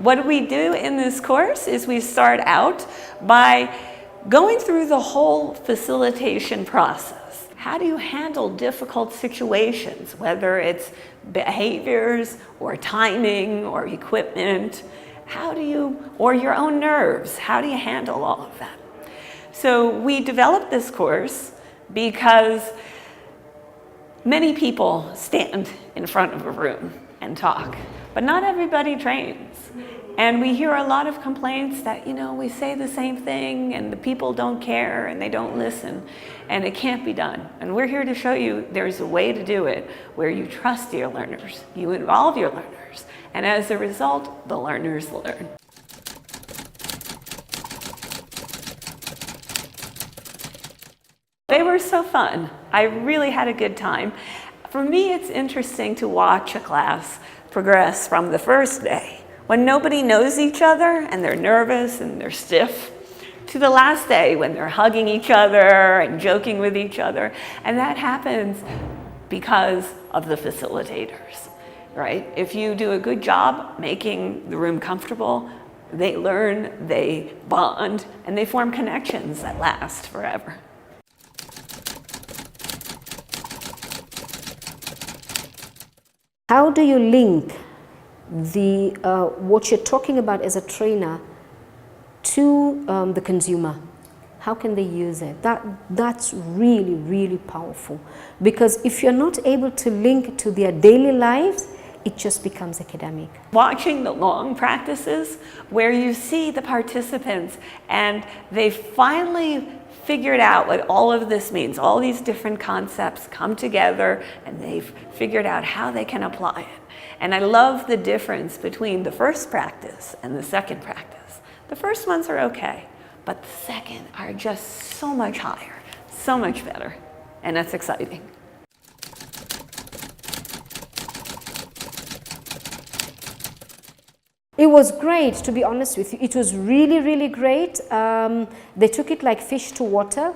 What we do in this course is we start out by going through the whole facilitation process. How do you handle difficult situations, whether it's behaviors or timing or equipment? Or your own nerves, how do you handle all of that? So we developed this course because many people stand in front of a room and talk, but not everybody trains. And we hear a lot of complaints that, we say the same thing and the people don't care and they don't listen, and it can't be done. And we're here to show you there's a way to do it where you trust your learners, you involve your learners, and as a result, the learners learn. They were so fun. I really had a good time. For me, it's interesting to watch a class progress from the first day, when nobody knows each other and they're nervous and they're stiff, to the last day when they're hugging each other and joking with each other. And that happens because of the facilitators, right? If you do a good job making the room comfortable, they learn, they bond, and they form connections that last forever. How do you link what you're talking about as a trainer to the consumer? How can they use it? That's really, really powerful, because if you're not able to link to their daily lives, it just becomes academic. Watching the long practices where you see the participants and they finally figured out what all of this means, all these different concepts come together and they've figured out how they can apply it. And I love the difference between the first practice and the second practice. The first ones are okay, but the second are just so much higher, so much better, and that's exciting. It was great, to be honest with you. It was really, really great. They took it like fish to water.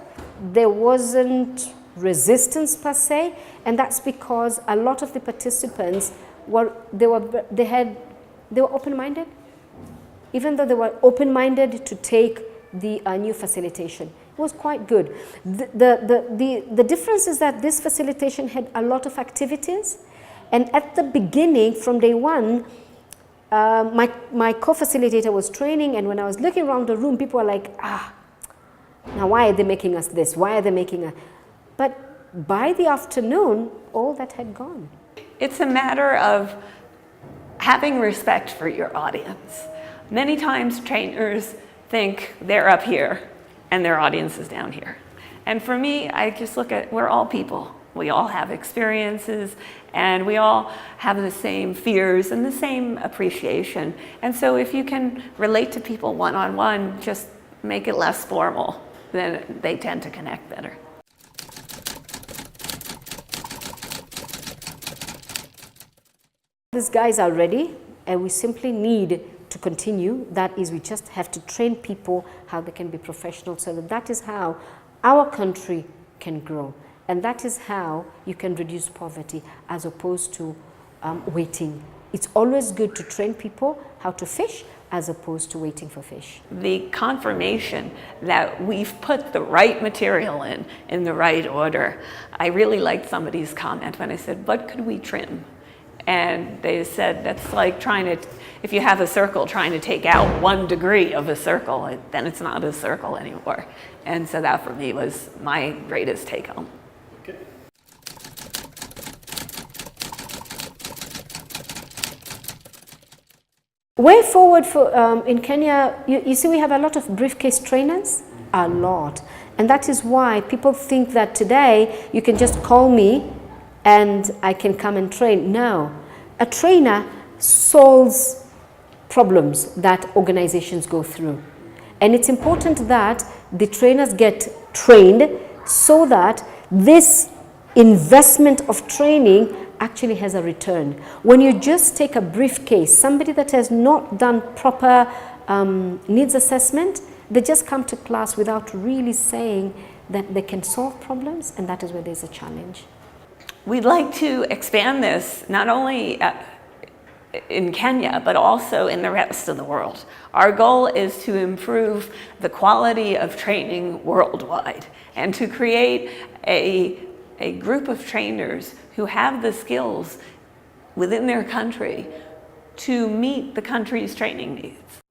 There wasn't resistance per se, and that's because a lot of the participants were open-minded. Even though they were open-minded to take the new facilitation, it was quite good. The difference is that this facilitation had a lot of activities, and at the beginning, from day one, my co-facilitator was training, and when I was looking around the room, people were like, now why are they making us this? Why are they making us? But by the afternoon, all that had gone. It's a matter of having respect for your audience. Many times trainers think they're up here and their audience is down here. And for me, I just look at, we're all people. We all have experiences, and we all have the same fears and the same appreciation. And so if you can relate to people one-on-one, just make it less formal, then they tend to connect better. These guys are ready, and we simply need to continue. That is, we just have to train people how they can be professional, so that is how our country can grow. And that is how you can reduce poverty, as opposed to waiting. It's always good to train people how to fish as opposed to waiting for fish. The confirmation that we've put the right material in the right order. I really liked somebody's comment when I said, what could we trim? And they said, that's like trying to, if you have a circle, trying to take out 1 degree of a circle, then it's not a circle anymore. And so that for me was my greatest take home. Way forward for in Kenya, you see we have a lot of briefcase trainers, a lot. And that is why people think that today you can just call me and I can come and train. No, a trainer solves problems that organizations go through. And it's important that the trainers get trained so that this investment of training actually has a return. When you just take a briefcase, somebody that has not done proper needs assessment, they just come to class without really saying that they can solve problems, and that is where there's a challenge. We'd like to expand this not only in Kenya, but also in the rest of the world. Our goal is to improve the quality of training worldwide and to create a group of trainers who have the skills within their country to meet the country's training needs.